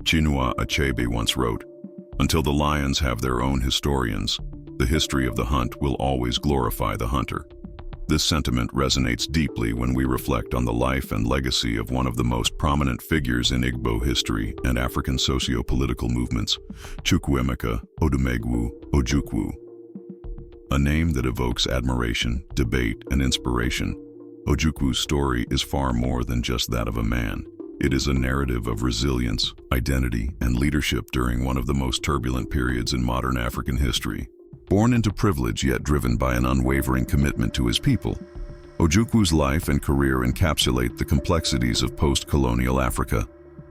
Chinua Achebe once wrote, "Until the lions have their own historians, the history of the hunt will always glorify the hunter." This sentiment resonates deeply when we reflect on the life and legacy of one of the most prominent figures in Igbo history and African socio-political movements, Chukwuemeka Odumegwu Ojukwu. A name that evokes admiration, debate, and inspiration, Ojukwu's story is far more than just that of a man. It is a narrative of resilience, identity, and leadership during one of the most turbulent periods in modern African history. Born into privilege yet driven by an unwavering commitment to his people, Ojukwu's life and career encapsulate the complexities of post-colonial Africa,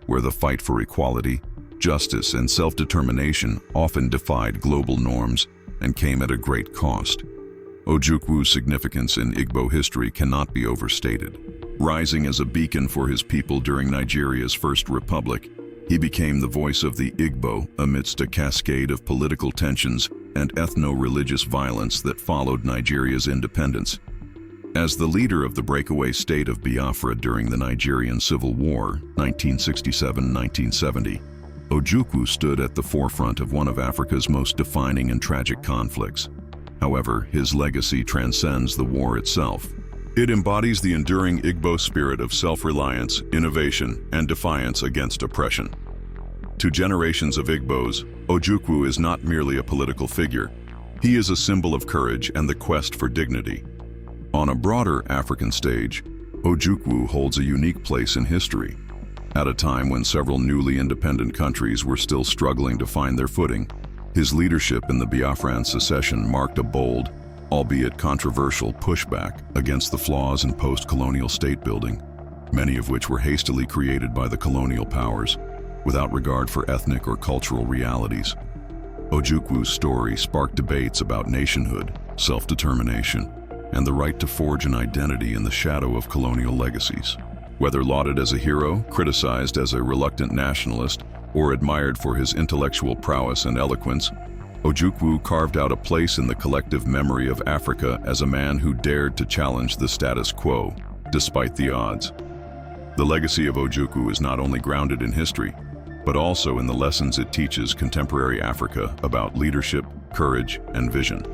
where the fight for equality, justice, and self-determination often defied global norms and came at a great cost. Ojukwu's significance in Igbo history cannot be overstated. Rising as a beacon for his people during Nigeria's First Republic, he became the voice of the Igbo amidst a cascade of political tensions and ethno-religious violence that followed Nigeria's independence. As the leader of the breakaway state of Biafra during the Nigerian Civil War, 1967-1970, Ojukwu stood at the forefront of one of Africa's most defining and tragic conflicts. However, his legacy transcends the war itself. It embodies the enduring Igbo spirit of self-reliance, innovation, and defiance against oppression. To generations of Igbos, Ojukwu is not merely a political figure. He is a symbol of courage and the quest for dignity. On a broader African stage, Ojukwu holds a unique place in history. At a time when several newly independent countries were still struggling to find their footing, his leadership in the Biafran secession marked a bold, albeit controversial, pushback against the flaws in post-colonial state building, many of which were hastily created by the colonial powers, without regard for ethnic or cultural realities. Ojukwu's story sparked debates about nationhood, self-determination, and the right to forge an identity in the shadow of colonial legacies. Whether lauded as a hero, criticized as a reluctant nationalist, or admired for his intellectual prowess and eloquence, Ojukwu carved out a place in the collective memory of Africa as a man who dared to challenge the status quo, despite the odds. The legacy of Ojukwu is not only grounded in history, but also in the lessons it teaches contemporary Africa about leadership, courage, and vision.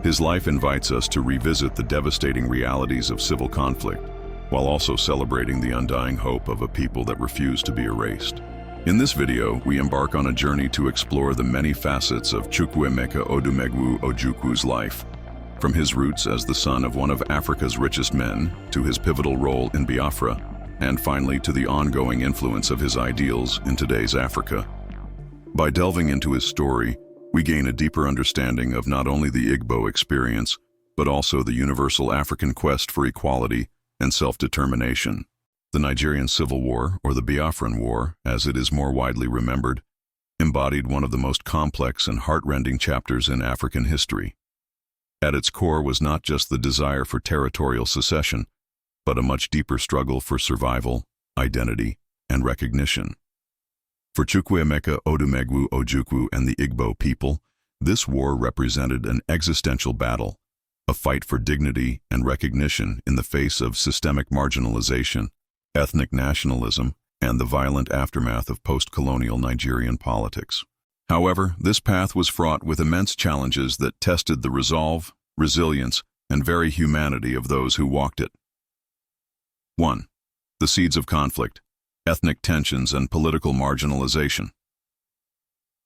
His life invites us to revisit the devastating realities of civil conflict, while also celebrating the undying hope of a people that refuse to be erased. In this video, we embark on a journey to explore the many facets of Chukwuemeka Odumegwu Ojukwu's life, from his roots as the son of one of Africa's richest men, to his pivotal role in Biafra, and finally to the ongoing influence of his ideals in today's Africa. By delving into his story, we gain a deeper understanding of not only the Igbo experience, but also the universal African quest for equality and self-determination. The Nigerian Civil War, or the Biafran War, as it is more widely remembered, embodied one of the most complex and heart-rending chapters in African history. At its core was not just the desire for territorial secession, but a much deeper struggle for survival, identity, and recognition. For Chukwuemeka Odumegwu Ojukwu and the Igbo people, this war represented an existential battle, a fight for dignity and recognition in the face of systemic marginalization, ethnic nationalism, and the violent aftermath of post-colonial Nigerian politics. However, this path was fraught with immense challenges that tested the resolve, resilience, and very humanity of those who walked it. 1. The seeds of conflict, ethnic tensions, and political marginalization.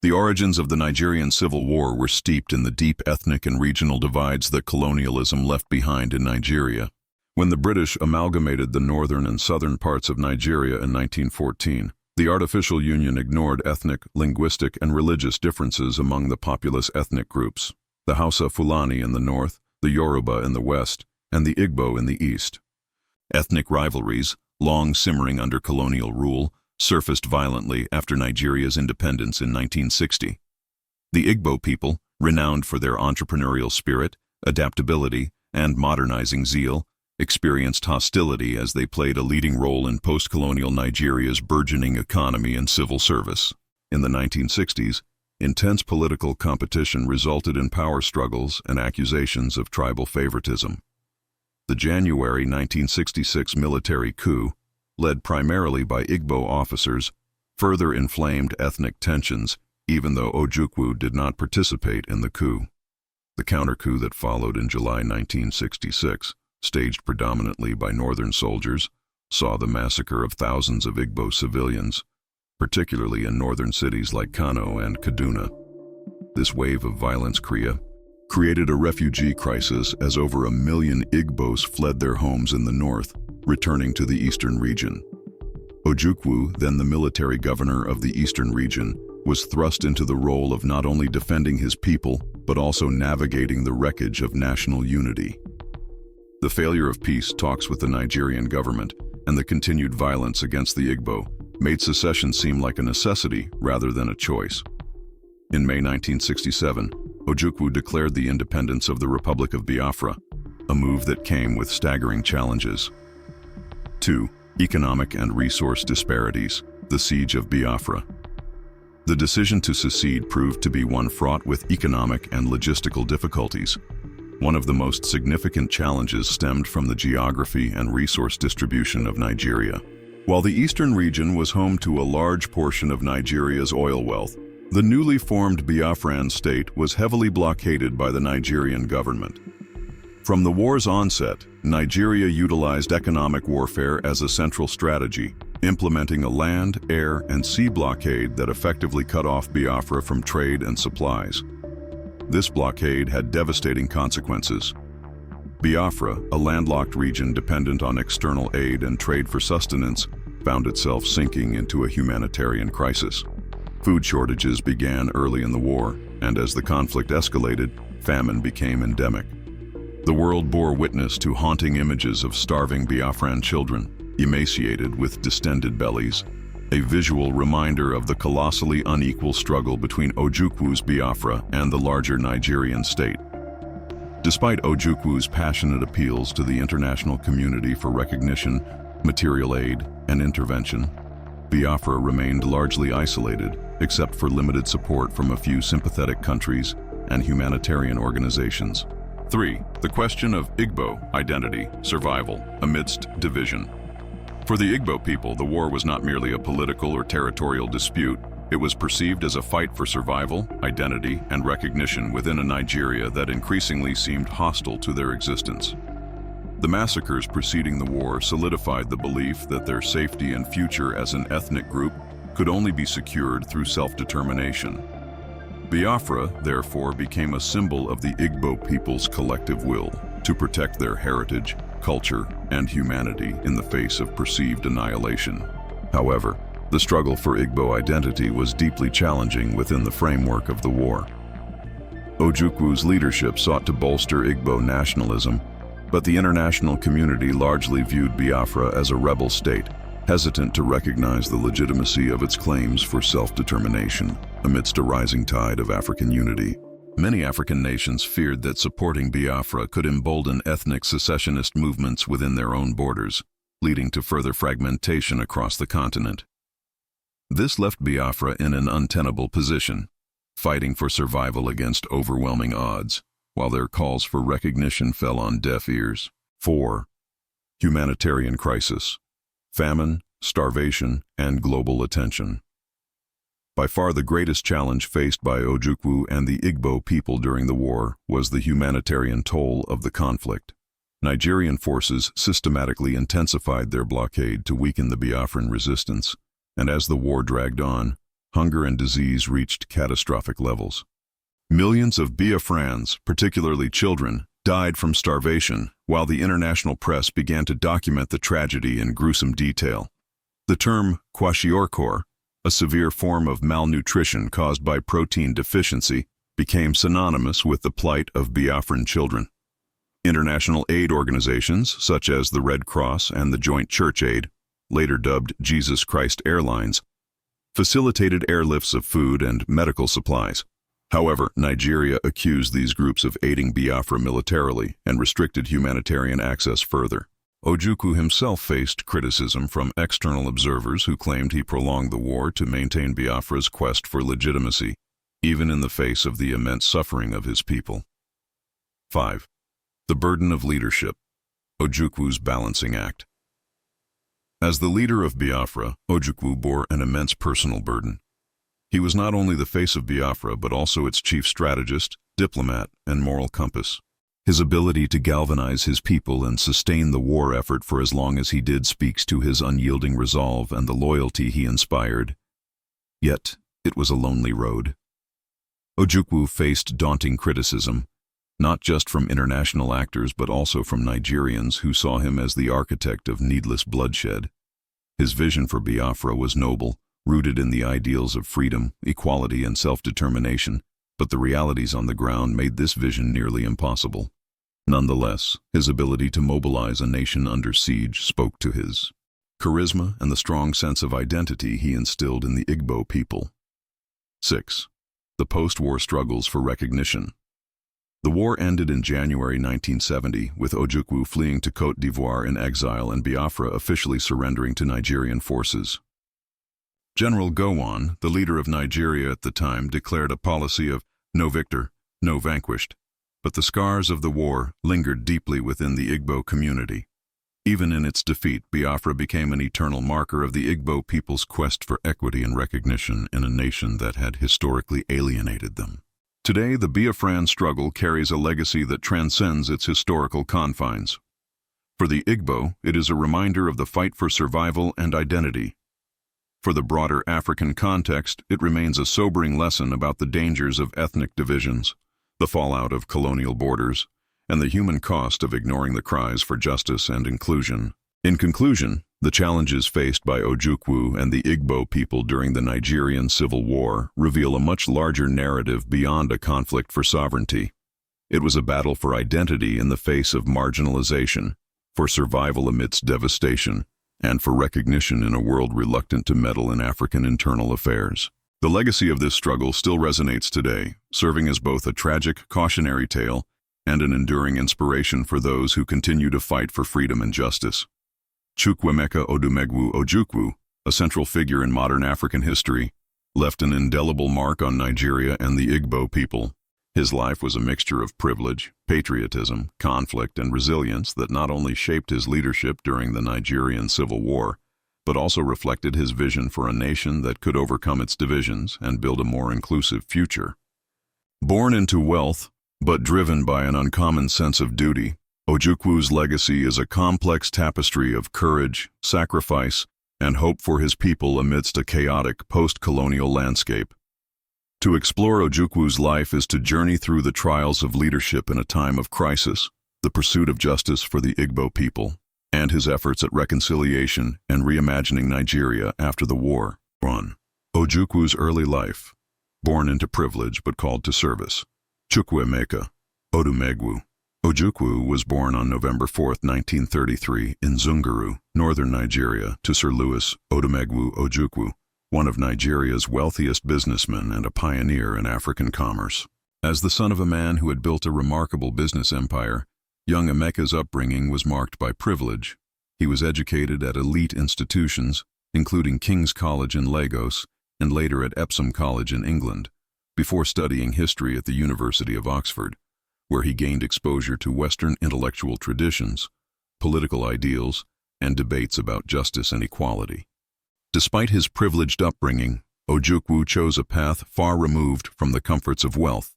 The origins of the Nigerian Civil War were steeped in the deep ethnic and regional divides that colonialism left behind in Nigeria. When the British amalgamated the northern and southern parts of Nigeria in 1914, the artificial union ignored ethnic, linguistic, and religious differences among the populous ethnic groups, the Hausa Fulani in the north, the Yoruba in the west, and the Igbo in the east. Ethnic rivalries, long simmering under colonial rule, surfaced violently after Nigeria's independence in 1960. The Igbo people, renowned for their entrepreneurial spirit, adaptability, and modernizing zeal, experienced hostility as they played a leading role in post-colonial Nigeria's burgeoning economy and civil service. In the 1960s, intense political competition resulted in power struggles and accusations of tribal favoritism. The January 1966 military coup, led primarily by Igbo officers, further inflamed ethnic tensions, even though Ojukwu did not participate in the coup. The counter-coup that followed in July 1966, staged predominantly by northern soldiers, saw the massacre of thousands of Igbo civilians, particularly in northern cities like Kano and Kaduna. This wave of violence created a refugee crisis as over 1 million Igbos fled their homes in the north, returning to the eastern region. Ojukwu, then the military governor of the eastern region, was thrust into the role of not only defending his people, but also navigating the wreckage of national unity. The failure of peace talks with the Nigerian government and the continued violence against the Igbo made secession seem like a necessity rather than a choice. In May 1967, Ojukwu declared the independence of the Republic of Biafra, a move that came with staggering challenges. 2. Economic and resource disparities, the siege of Biafra. The decision to secede proved to be one fraught with economic and logistical difficulties. One of the most significant challenges stemmed from the geography and resource distribution of Nigeria. While the eastern region was home to a large portion of Nigeria's oil wealth, the newly formed Biafran state was heavily blockaded by the Nigerian government. From the war's onset, Nigeria utilized economic warfare as a central strategy, implementing a land, air, and sea blockade that effectively cut off Biafra from trade and supplies. This blockade had devastating consequences. Biafra, a landlocked region dependent on external aid and trade for sustenance, found itself sinking into a humanitarian crisis. Food shortages began early in the war, and as the conflict escalated, famine became endemic. The world bore witness to haunting images of starving Biafran children, emaciated with distended bellies, a visual reminder of the colossally unequal struggle between Ojukwu's Biafra and the larger Nigerian state. Despite Ojukwu's passionate appeals to the international community for recognition, material aid, and intervention, Biafra remained largely isolated, except for limited support from a few sympathetic countries and humanitarian organizations. 3. The question of Igbo identity, survival, amidst division. For the Igbo people, the war was not merely a political or territorial dispute. It was perceived as a fight for survival, identity, and recognition within a Nigeria that increasingly seemed hostile to their existence. The massacres preceding the war solidified the belief that their safety and future as an ethnic group could only be secured through self-determination. Biafra, therefore, became a symbol of the Igbo people's collective will to protect their heritage, culture, and humanity in the face of perceived annihilation. However, the struggle for Igbo identity was deeply challenging within the framework of the war. Ojukwu's leadership sought to bolster Igbo nationalism, but the international community largely viewed Biafra as a rebel state, hesitant to recognize the legitimacy of its claims for self-determination amidst a rising tide of African unity. Many African nations feared that supporting Biafra could embolden ethnic secessionist movements within their own borders, leading to further fragmentation across the continent. This left Biafra in an untenable position, fighting for survival against overwhelming odds, while their calls for recognition fell on deaf ears. 4. Humanitarian crisis. Famine, starvation, and global attention. By far the greatest challenge faced by Ojukwu and the Igbo people during the war was the humanitarian toll of the conflict. Nigerian forces systematically intensified their blockade to weaken the Biafran resistance, and as the war dragged on, hunger and disease reached catastrophic levels. Millions of Biafrans, particularly children, died from starvation, while the international press began to document the tragedy in gruesome detail. The term kwashiorkor, a severe form of malnutrition caused by protein deficiency, became synonymous with the plight of Biafran children. International aid organizations, such as the Red Cross and the Joint Church Aid, later dubbed Jesus Christ Airlines, facilitated airlifts of food and medical supplies. However, Nigeria accused these groups of aiding Biafra militarily and restricted humanitarian access further. Ojukwu himself faced criticism from external observers who claimed he prolonged the war to maintain Biafra's quest for legitimacy, even in the face of the immense suffering of his people. 5. The burden of leadership. Ojukwu's balancing act. As the leader of Biafra, Ojukwu bore an immense personal burden. He was not only the face of Biafra but also its chief strategist, diplomat, and moral compass. His ability to galvanize his people and sustain the war effort for as long as he did speaks to his unyielding resolve and the loyalty he inspired. Yet, it was a lonely road. Ojukwu faced daunting criticism, not just from international actors but also from Nigerians who saw him as the architect of needless bloodshed. His vision for Biafra was noble, rooted in the ideals of freedom, equality, and self-determination, but the realities on the ground made this vision nearly impossible. Nonetheless, his ability to mobilize a nation under siege spoke to his charisma and the strong sense of identity he instilled in the Igbo people. 6. The post-war struggles for recognition. The war ended in January 1970, with Ojukwu fleeing to Côte d'Ivoire in exile and Biafra officially surrendering to Nigerian forces. General Gowon, the leader of Nigeria at the time, declared a policy of no victor, no vanquished, but the scars of the war lingered deeply within the Igbo community. Even in its defeat, Biafra became an eternal marker of the Igbo people's quest for equity and recognition in a nation that had historically alienated them. Today, the Biafran struggle carries a legacy that transcends its historical confines. For the Igbo, it is a reminder of the fight for survival and identity. For the broader African context, it remains a sobering lesson about the dangers of ethnic divisions, the fallout of colonial borders, and the human cost of ignoring the cries for justice and inclusion. In conclusion, the challenges faced by Ojukwu and the Igbo people during the Nigerian Civil War reveal a much larger narrative beyond a conflict for sovereignty. It was a battle for identity in the face of marginalization, for survival amidst devastation, and for recognition in a world reluctant to meddle in African internal affairs. The legacy of this struggle still resonates today, serving as both a tragic cautionary tale and an enduring inspiration for those who continue to fight for freedom and justice. Chukwuemeka Odumegwu Ojukwu, a central figure in modern African history, left an indelible mark on Nigeria and the Igbo people. His life was a mixture of privilege, patriotism, conflict, and resilience that not only shaped his leadership during the Nigerian Civil War, but also reflected his vision for a nation that could overcome its divisions and build a more inclusive future. Born into wealth, but driven by an uncommon sense of duty, Ojukwu's legacy is a complex tapestry of courage, sacrifice, and hope for his people amidst a chaotic post-colonial landscape. To explore Ojukwu's life is to journey through the trials of leadership in a time of crisis, the pursuit of justice for the Igbo people, and his efforts at reconciliation and reimagining Nigeria after the war. 1. Ojukwu's early life. Born into privilege but called to service. Chukwuemeka Odumegwu Ojukwu was born on November 4, 1933, in Zungeru, northern Nigeria, to Sir Louis Odumegwu Ojukwu, one of Nigeria's wealthiest businessmen and a pioneer in African commerce. As the son of a man who had built a remarkable business empire, young Emeka's upbringing was marked by privilege. He was educated at elite institutions, including King's College in Lagos and later at Epsom College in England, before studying history at the University of Oxford, where he gained exposure to Western intellectual traditions, political ideals, and debates about justice and equality. Despite his privileged upbringing, Ojukwu chose a path far removed from the comforts of wealth.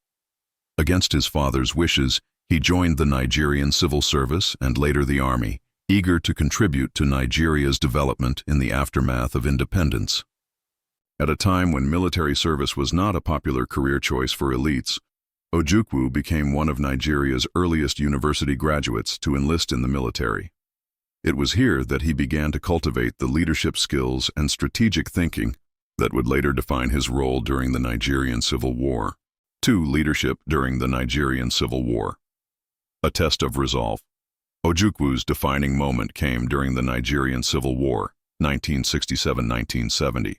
Against his father's wishes, he joined the Nigerian civil service and later the army, eager to contribute to Nigeria's development in the aftermath of independence. At a time when military service was not a popular career choice for elites, Ojukwu became one of Nigeria's earliest university graduates to enlist in the military. It was here that he began to cultivate the leadership skills and strategic thinking that would later define his role during the Nigerian Civil War. 2. Leadership during the Nigerian Civil War. A test of resolve. Ojukwu's defining moment came during the Nigerian Civil War, 1967-1970.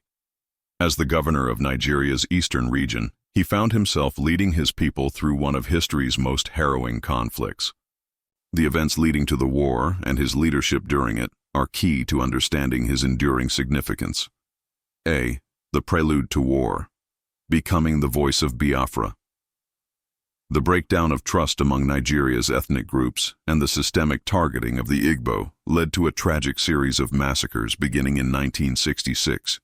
As the governor of Nigeria's eastern region, he found himself leading his people through one of history's most harrowing conflicts. The events leading to the war and his leadership during it are key to understanding his enduring significance. A. The prelude to war. Becoming the voice of Biafra. The breakdown of trust among Nigeria's ethnic groups and the systemic targeting of the Igbo led to a tragic series of massacres beginning in 1966,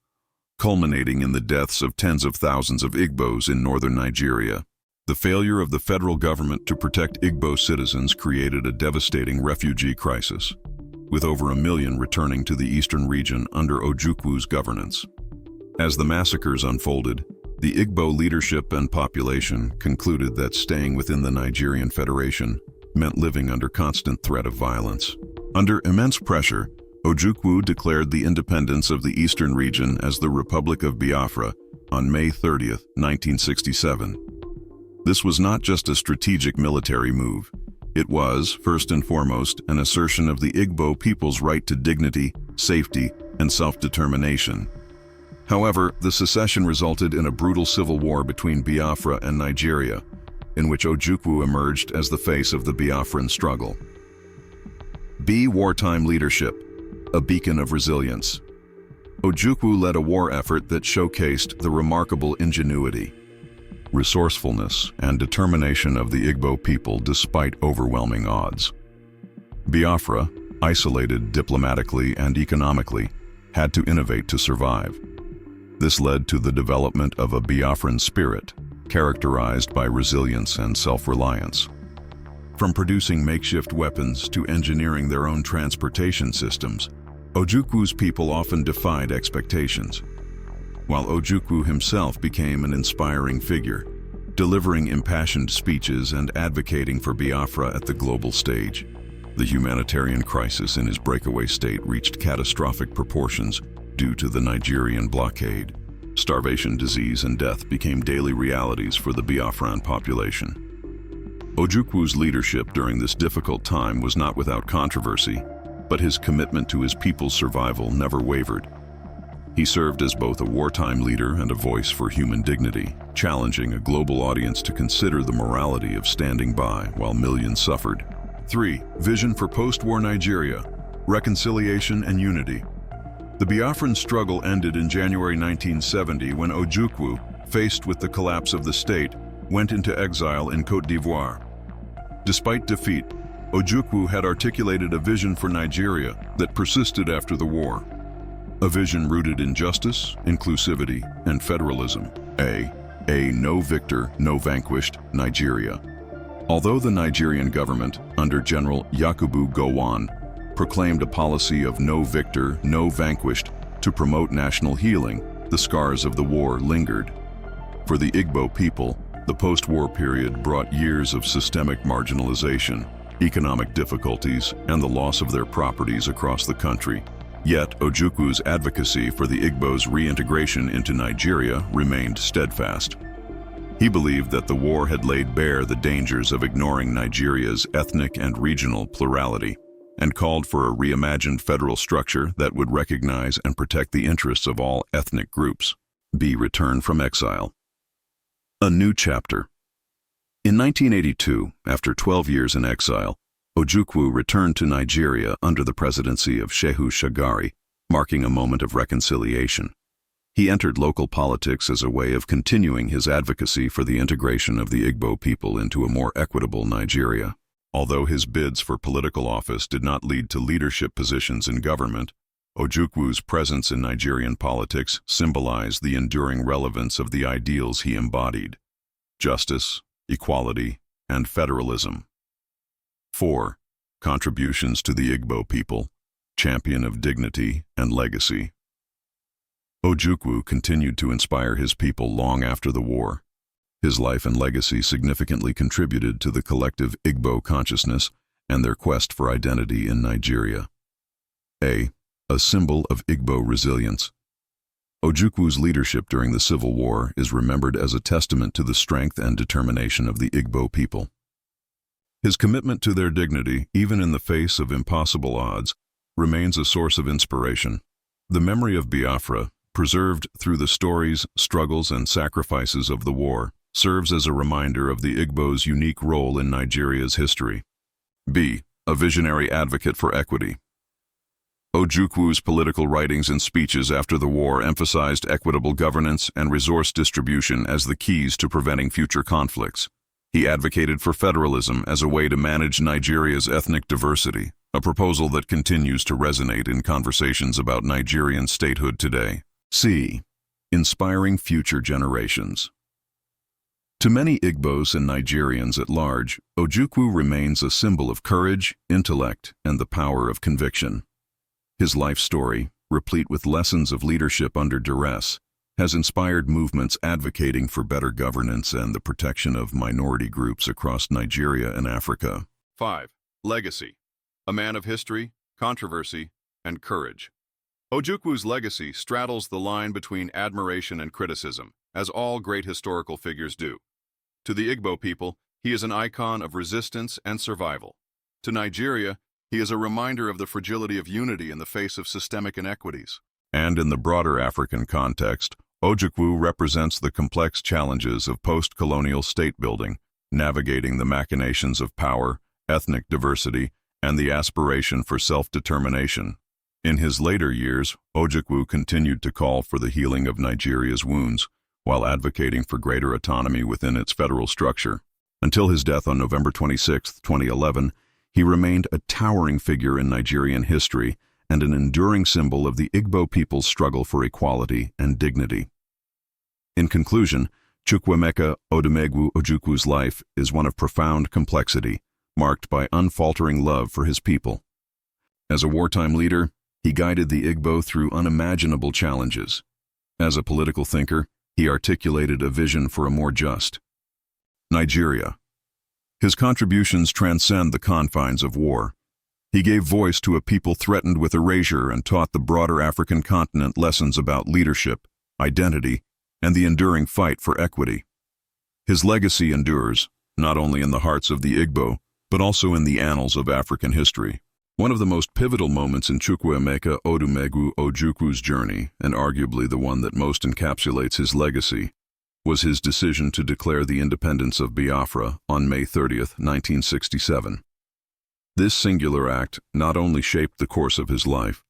culminating in the deaths of tens of thousands of Igbos in northern Nigeria. The failure of the federal government to protect Igbo citizens created a devastating refugee crisis, with over 1 million returning to the eastern region under Ojukwu's governance. As the massacres unfolded, the Igbo leadership and population concluded that staying within the Nigerian Federation meant living under constant threat of violence. Under immense pressure, Ojukwu declared the independence of the eastern region as the Republic of Biafra on May 30, 1967. This was not just a strategic military move. It was, first and foremost, an assertion of the Igbo people's right to dignity, safety, and self-determination. However, the secession resulted in a brutal civil war between Biafra and Nigeria, in which Ojukwu emerged as the face of the Biafran struggle. B. Wartime leadership, a beacon of resilience. Ojukwu led a war effort that showcased the remarkable ingenuity, resourcefulness, and determination of the Igbo people despite overwhelming odds. Biafra, isolated diplomatically and economically, had to innovate to survive. This led to the development of a Biafran spirit, characterized by resilience and self-reliance. From producing makeshift weapons to engineering their own transportation systems, Ojukwu's people often defied expectations, while Ojukwu himself became an inspiring figure, delivering impassioned speeches and advocating for Biafra at the global stage. The humanitarian crisis in his breakaway state reached catastrophic proportions due to the Nigerian blockade. Starvation, disease, and death became daily realities for the Biafran population. Ojukwu's leadership during this difficult time was not without controversy, but his commitment to his people's survival never wavered. He served as both a wartime leader and a voice for human dignity, challenging a global audience to consider the morality of standing by while millions suffered. 3. Vision for post-war Nigeria, reconciliation and unity. The Biafran struggle ended in January 1970 when Ojukwu, faced with the collapse of the state, went into exile in Côte d'Ivoire. Despite defeat, Ojukwu had articulated a vision for Nigeria that persisted after the war. A vision rooted in justice, inclusivity, and federalism. A no victor, no vanquished Nigeria. Although the Nigerian government, under General Yakubu Gowon, proclaimed a policy of no victor, no vanquished to promote national healing, the scars of the war lingered. For the Igbo people, the post-war period brought years of systemic marginalization, economic difficulties, and the loss of their properties across the country. Yet, Ojukwu's advocacy for the Igbos' reintegration into Nigeria remained steadfast. He believed that the war had laid bare the dangers of ignoring Nigeria's ethnic and regional plurality, and called for a reimagined federal structure that would recognize and protect the interests of all ethnic groups. B. Return from exile. A new chapter. In 1982, after 12 years in exile, Ojukwu returned to Nigeria under the presidency of Shehu Shagari, marking a moment of reconciliation. He entered local politics as a way of continuing his advocacy for the integration of the Igbo people into a more equitable Nigeria. Although his bids for political office did not lead to leadership positions in government, Ojukwu's presence in Nigerian politics symbolized the enduring relevance of the ideals he embodied: justice, equality, and federalism. 4. Contributions to the Igbo people, champion of dignity and legacy. Ojukwu continued to inspire his people long after the war. His life and legacy significantly contributed to the collective Igbo consciousness and their quest for identity in Nigeria. A symbol of Igbo resilience. Ojukwu's leadership during the Civil War is remembered as a testament to the strength and determination of the Igbo people. His commitment to their dignity, even in the face of impossible odds, remains a source of inspiration. The memory of Biafra, preserved through the stories, struggles, and sacrifices of the war, serves as a reminder of the Igbo's unique role in Nigeria's history. B. A visionary advocate for equity. Ojukwu's political writings and speeches after the war emphasized equitable governance and resource distribution as the keys to preventing future conflicts. He advocated for federalism as a way to manage Nigeria's ethnic diversity, a proposal that continues to resonate in conversations about Nigerian statehood today. C. Inspiring future generations. To many Igbos and Nigerians at large, Ojukwu remains a symbol of courage, intellect, and the power of conviction. His life story, replete with lessons of leadership under duress, has inspired movements advocating for better governance and the protection of minority groups across Nigeria and Africa. 5. Legacy. A man of history, controversy, and courage. Ojukwu's legacy straddles the line between admiration and criticism, as all great historical figures do. To the Igbo people, he is an icon of resistance and survival. To Nigeria, he is a reminder of the fragility of unity in the face of systemic inequities. And in the broader African context, Ojukwu represents the complex challenges of post-colonial state building, navigating the machinations of power, ethnic diversity, and the aspiration for self-determination. In his later years, Ojukwu continued to call for the healing of Nigeria's wounds, while advocating for greater autonomy within its federal structure. Until his death on November 26, 2011, he remained a towering figure in Nigerian history and an enduring symbol of the Igbo people's struggle for equality and dignity. In conclusion, Chukwuemeka Odumegwu Ojukwu's life is one of profound complexity, marked by unfaltering love for his people. As a wartime leader, he guided the Igbo through unimaginable challenges. As a political thinker, he articulated a vision for a more just Nigeria. His contributions transcend the confines of war. He gave voice to a people threatened with erasure and taught the broader African continent lessons about leadership, identity, and the enduring fight for equity. His legacy endures, not only in the hearts of the Igbo, but also in the annals of African history. One of the most pivotal moments in Chukwuemeka Odumegwu Ojukwu's journey, and arguably the one that most encapsulates his legacy, was his decision to declare the independence of Biafra on May 30, 1967. This singular act not only shaped the course of his life,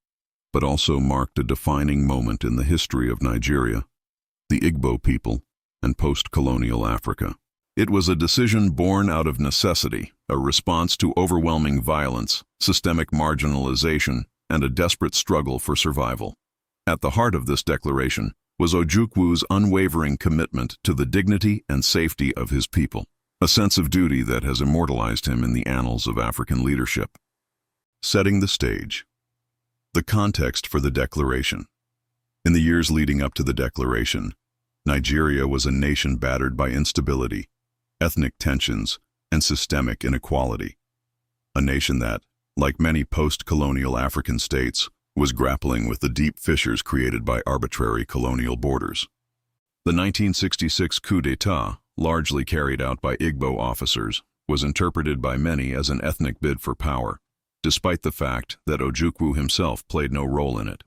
but also marked a defining moment in the history of Nigeria, the Igbo people, and post-colonial Africa. It was a decision born out of necessity, a response to overwhelming violence, systemic marginalization, and a desperate struggle for survival. At the heart of this declaration was Ojukwu's unwavering commitment to the dignity and safety of his people, a sense of duty that has immortalized him in the annals of African leadership. Setting the stage. The context for the declaration. In the years leading up to the declaration, Nigeria was a nation battered by instability, ethnic tensions, and systemic inequality. A nation that, like many post-colonial African states, was grappling with the deep fissures created by arbitrary colonial borders. The 1966 coup d'etat, largely carried out by Igbo officers, was interpreted by many as an ethnic bid for power, despite the fact that Ojukwu himself played no role in it.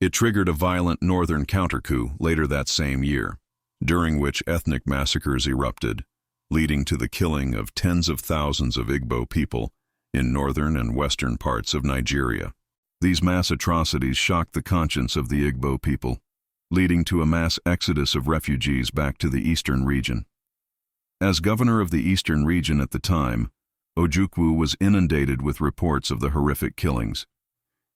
It triggered a violent northern counter-coup later that same year, during which ethnic massacres erupted, leading to the killing of tens of thousands of Igbo people in northern and western parts of Nigeria. These mass atrocities shocked the conscience of the Igbo people, leading to a mass exodus of refugees back to the eastern region. As governor of the eastern region at the time, Ojukwu was inundated with reports of the horrific killings.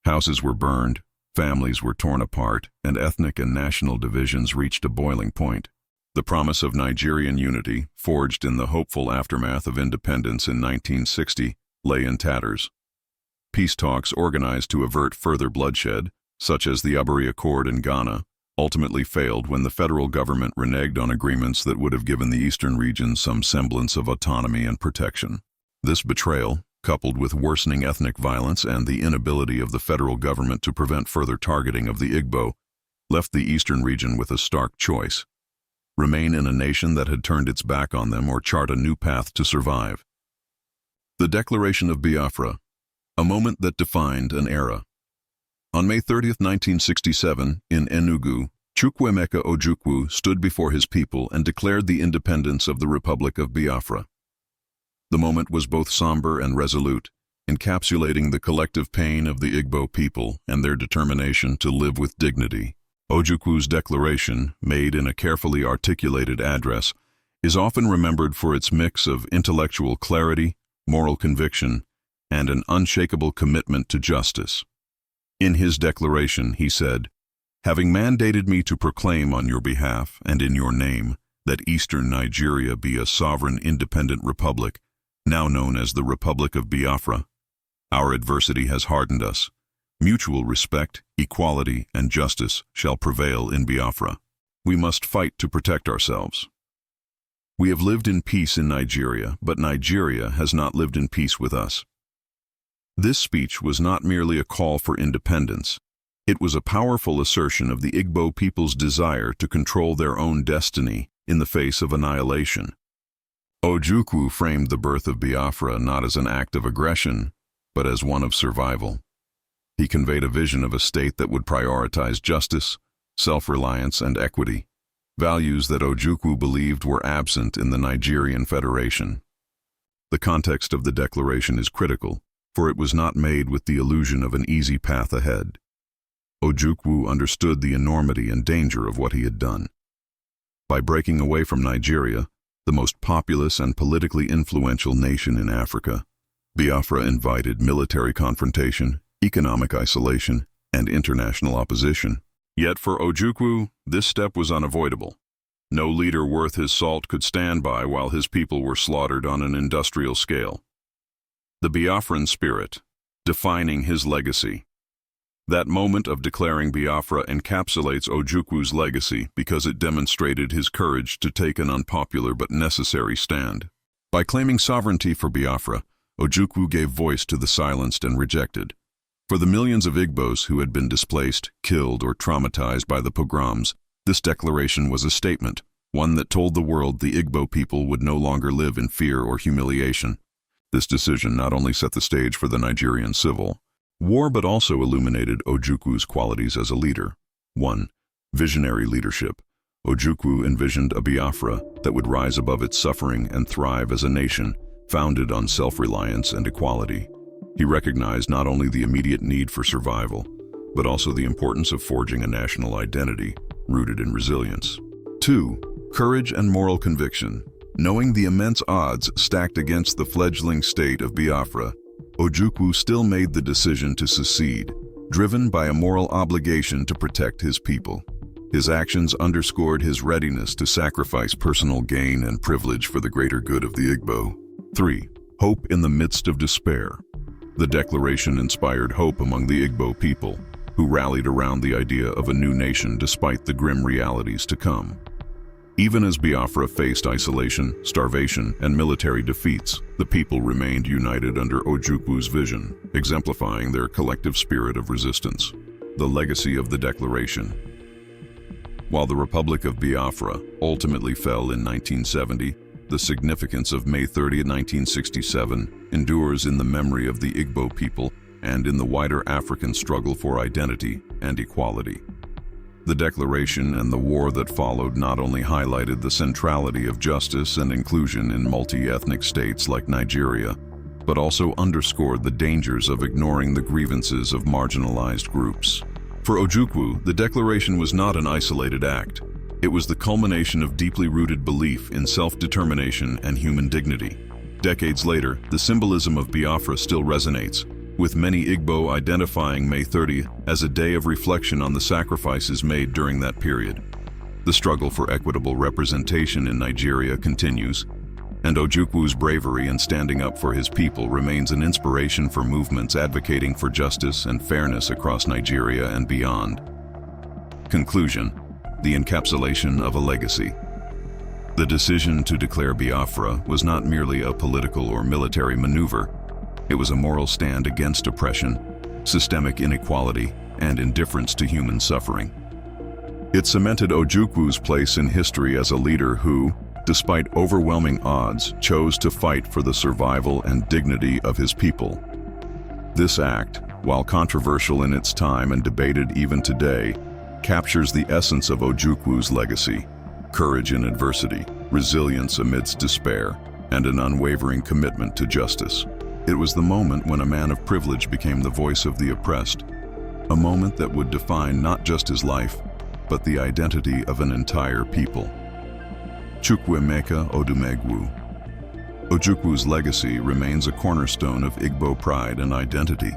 Houses were burned, families were torn apart, and ethnic and national divisions reached a boiling point. The promise of Nigerian unity, forged in the hopeful aftermath of independence in 1960, lay in tatters. Peace talks organized to avert further bloodshed, such as the Aburi Accord in Ghana, ultimately failed when the federal government reneged on agreements that would have given the eastern region some semblance of autonomy and protection. This betrayal, coupled with worsening ethnic violence and the inability of the federal government to prevent further targeting of the Igbo, left the eastern region with a stark choice: remain in a nation that had turned its back on them or chart a new path to survive. The Declaration of Biafra, a moment that defined an era. On May 30, 1967, in Enugu, Chukwuemeka Ojukwu stood before his people and declared the independence of the Republic of Biafra. The moment was both somber and resolute, encapsulating the collective pain of the Igbo people and their determination to live with dignity. Ojukwu's declaration, made in a carefully articulated address, is often remembered for its mix of intellectual clarity, moral conviction, and an unshakable commitment to justice. In his declaration, he said, "Having mandated me to proclaim on your behalf and in your name that Eastern Nigeria be a sovereign independent republic, now known as the Republic of Biafra, our adversity has hardened us. Mutual respect, equality, and justice shall prevail in Biafra. We must fight to protect ourselves. We have lived in peace in Nigeria, but Nigeria has not lived in peace with us." This speech was not merely a call for independence. It was a powerful assertion of the Igbo people's desire to control their own destiny in the face of annihilation. Ojukwu framed the birth of Biafra not as an act of aggression, but as one of survival. He conveyed a vision of a state that would prioritize justice, self-reliance, and equity, values that Ojukwu believed were absent in the Nigerian Federation. The context of the declaration is critical, for it was not made with the illusion of an easy path ahead. Ojukwu understood the enormity and danger of what he had done. By breaking away from Nigeria, the most populous and politically influential nation in Africa, Biafra invited military confrontation, economic isolation, and international opposition. Yet for Ojukwu, this step was unavoidable. No leader worth his salt could stand by while his people were slaughtered on an industrial scale. The Biafran spirit, defining his legacy. That moment of declaring Biafra encapsulates Ojukwu's legacy because it demonstrated his courage to take an unpopular but necessary stand. By claiming sovereignty for Biafra, Ojukwu gave voice to the silenced and rejected. For the millions of Igbos who had been displaced, killed, or traumatized by the pogroms, this declaration was a statement, one that told the world the Igbo people would no longer live in fear or humiliation. This decision not only set the stage for the Nigerian civil war but also illuminated Ojukwu's qualities as a leader. 1. Visionary leadership. Ojukwu envisioned a Biafra that would rise above its suffering and thrive as a nation, founded on self-reliance and equality. He recognized not only the immediate need for survival, but also the importance of forging a national identity rooted in resilience. 2. Courage and moral conviction. Knowing the immense odds stacked against the fledgling state of Biafra, Ojukwu still made the decision to secede, driven by a moral obligation to protect his people. His actions underscored his readiness to sacrifice personal gain and privilege for the greater good of the Igbo. 3. Hope in the midst of despair. The declaration inspired hope among the Igbo people, who rallied around the idea of a new nation despite the grim realities to come. Even as Biafra faced isolation, starvation, and military defeats, the people remained united under Ojukwu's vision, exemplifying their collective spirit of resistance. The legacy of the declaration. While the Republic of Biafra ultimately fell in 1970, the significance of May 30, 1967 endures in the memory of the Igbo people and in the wider African struggle for identity and equality. The declaration and the war that followed not only highlighted the centrality of justice and inclusion in multi-ethnic states like Nigeria, but also underscored the dangers of ignoring the grievances of marginalized groups. For Ojukwu, the declaration was not an isolated act. It was the culmination of deeply rooted belief in self-determination and human dignity. Decades later, the symbolism of Biafra still resonates, with many Igbo identifying May 30 as a day of reflection on the sacrifices made during that period. The struggle for equitable representation in Nigeria continues, and Ojukwu's bravery in standing up for his people remains an inspiration for movements advocating for justice and fairness across Nigeria and beyond. Conclusion: the encapsulation of a legacy. The decision to declare Biafra was not merely a political or military maneuver. It was a moral stand against oppression, systemic inequality, and indifference to human suffering. It cemented Ojukwu's place in history as a leader who, despite overwhelming odds, chose to fight for the survival and dignity of his people. This act, while controversial in its time and debated even today, captures the essence of Ojukwu's legacy: courage in adversity, resilience amidst despair, and an unwavering commitment to justice. It was the moment when a man of privilege became the voice of the oppressed, a moment that would define not just his life, but the identity of an entire people. Chukwuemeka Odumegwu Ojukwu's legacy remains a cornerstone of Igbo pride and identity,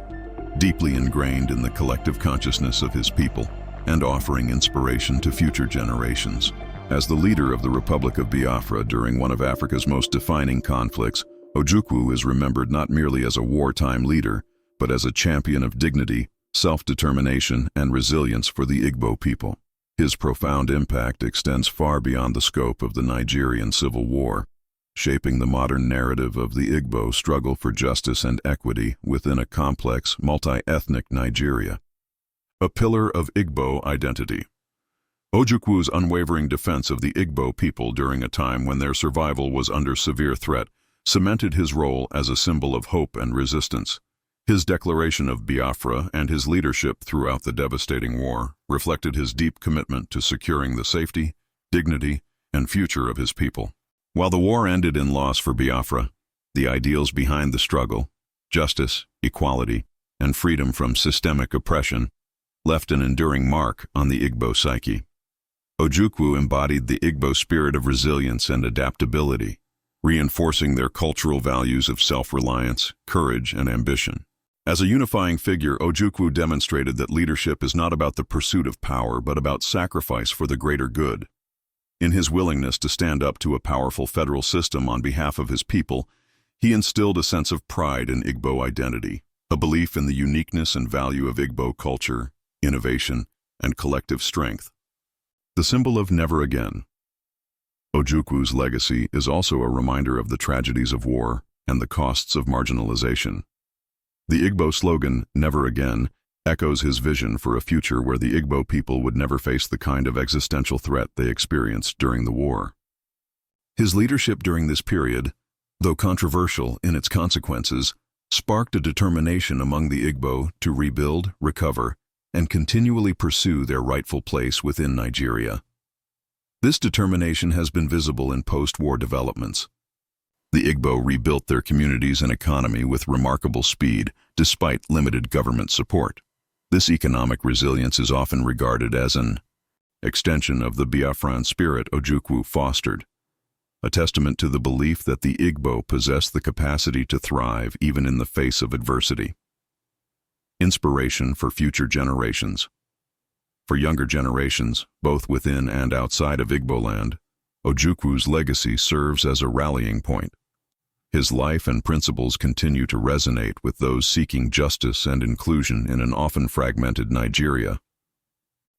deeply ingrained in the collective consciousness of his people and offering inspiration to future generations. As the leader of the Republic of Biafra during one of Africa's most defining conflicts, Ojukwu is remembered not merely as a wartime leader, but as a champion of dignity, self-determination, and resilience for the Igbo people. His profound impact extends far beyond the scope of the Nigerian Civil War, shaping the modern narrative of the Igbo struggle for justice and equity within a complex, multi-ethnic Nigeria. A pillar of Igbo identity. Ojukwu's unwavering defense of the Igbo people during a time when their survival was under severe threat cemented his role as a symbol of hope and resistance. His declaration of Biafra and his leadership throughout the devastating war reflected his deep commitment to securing the safety, dignity, and future of his people. While the war ended in loss for Biafra, the ideals behind the struggle, justice, equality, and freedom from systemic oppression, left an enduring mark on the Igbo psyche. Ojukwu embodied the Igbo spirit of resilience and adaptability, reinforcing their cultural values of self-reliance, courage, and ambition. As a unifying figure, Ojukwu demonstrated that leadership is not about the pursuit of power, but about sacrifice for the greater good. In his willingness to stand up to a powerful federal system on behalf of his people, he instilled a sense of pride in Igbo identity, a belief in the uniqueness and value of Igbo culture, innovation, and collective strength. The symbol of never again. Ojukwu's legacy is also a reminder of the tragedies of war and the costs of marginalization. The Igbo slogan, "Never Again," echoes his vision for a future where the Igbo people would never face the kind of existential threat they experienced during the war. His leadership during this period, though controversial in its consequences, sparked a determination among the Igbo to rebuild, recover, and continually pursue their rightful place within Nigeria. This determination has been visible in post-war developments. The Igbo rebuilt their communities and economy with remarkable speed, despite limited government support. This economic resilience is often regarded as an extension of the Biafran spirit Ojukwu fostered, a testament to the belief that the Igbo possess the capacity to thrive even in the face of adversity. Inspiration for future generations. For younger generations, both within and outside of Igbo land, Ojukwu's legacy serves as a rallying point. His life and principles continue to resonate with those seeking justice and inclusion in an often fragmented Nigeria.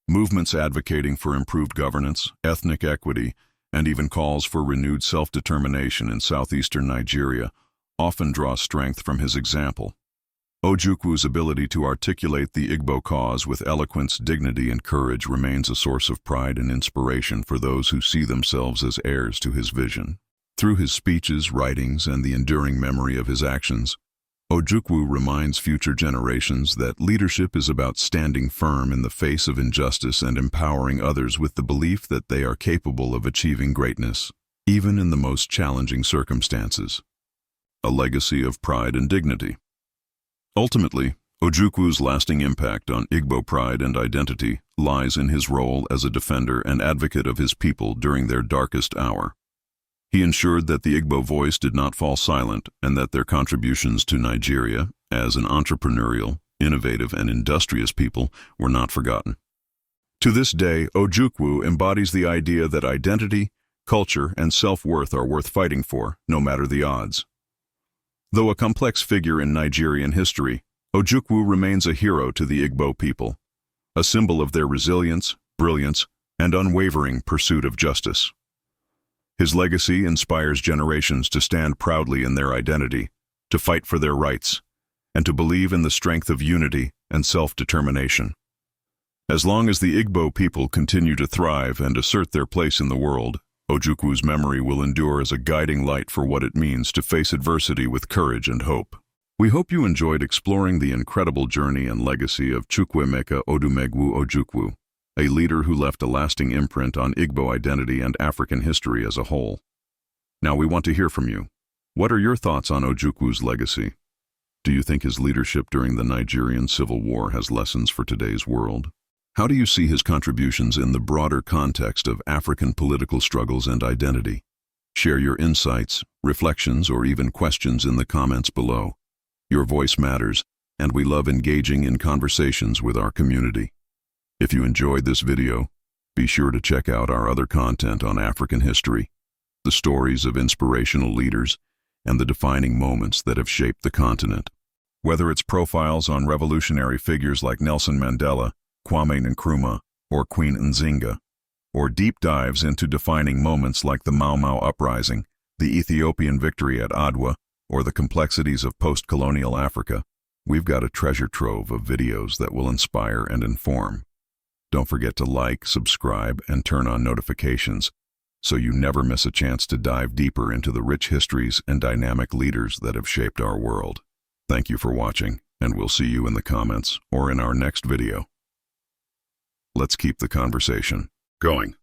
Movements advocating for improved governance, ethnic equity, and even calls for renewed self-determination in southeastern Nigeria often draw strength from his example. Ojukwu's ability to articulate the Igbo cause with eloquence, dignity, and courage remains a source of pride and inspiration for those who see themselves as heirs to his vision. Through his speeches, writings, and the enduring memory of his actions, Ojukwu reminds future generations that leadership is about standing firm in the face of injustice and empowering others with the belief that they are capable of achieving greatness, even in the most challenging circumstances. A legacy of pride and dignity. Ultimately, Ojukwu's lasting impact on Igbo pride and identity lies in his role as a defender and advocate of his people during their darkest hour. He ensured that the Igbo voice did not fall silent and that their contributions to Nigeria, as an entrepreneurial, innovative, and industrious people, were not forgotten. To this day, Ojukwu embodies the idea that identity, culture, and self-worth are worth fighting for, no matter the odds. Though a complex figure in Nigerian history, Ojukwu remains a hero to the Igbo people, a symbol of their resilience, brilliance, and unwavering pursuit of justice. His legacy inspires generations to stand proudly in their identity, to fight for their rights, and to believe in the strength of unity and self-determination. As long as the Igbo people continue to thrive and assert their place in the world, Ojukwu's memory will endure as a guiding light for what it means to face adversity with courage and hope. We hope you enjoyed exploring the incredible journey and legacy of Chukwuemeka Odumegwu Ojukwu, a leader who left a lasting imprint on Igbo identity and African history as a whole. Now we want to hear from you. What are your thoughts on Ojukwu's legacy? Do you think his leadership during the Nigerian Civil War has lessons for today's world? How do you see his contributions in the broader context of African political struggles and identity? Share your insights, reflections, or even questions in the comments below. Your voice matters, and we love engaging in conversations with our community. If you enjoyed this video, be sure to check out our other content on African history, the stories of inspirational leaders, and the defining moments that have shaped the continent. Whether it's profiles on revolutionary figures like Nelson Mandela, Kwame Nkrumah, or Queen Nzinga, or deep dives into defining moments like the Mau Mau Uprising, the Ethiopian victory at Adwa, or the complexities of post-colonial Africa, we've got a treasure trove of videos that will inspire and inform. Don't forget to like, subscribe, and turn on notifications so you never miss a chance to dive deeper into the rich histories and dynamic leaders that have shaped our world. Thank you for watching, and we'll see you in the comments or in our next video. Let's keep the conversation going.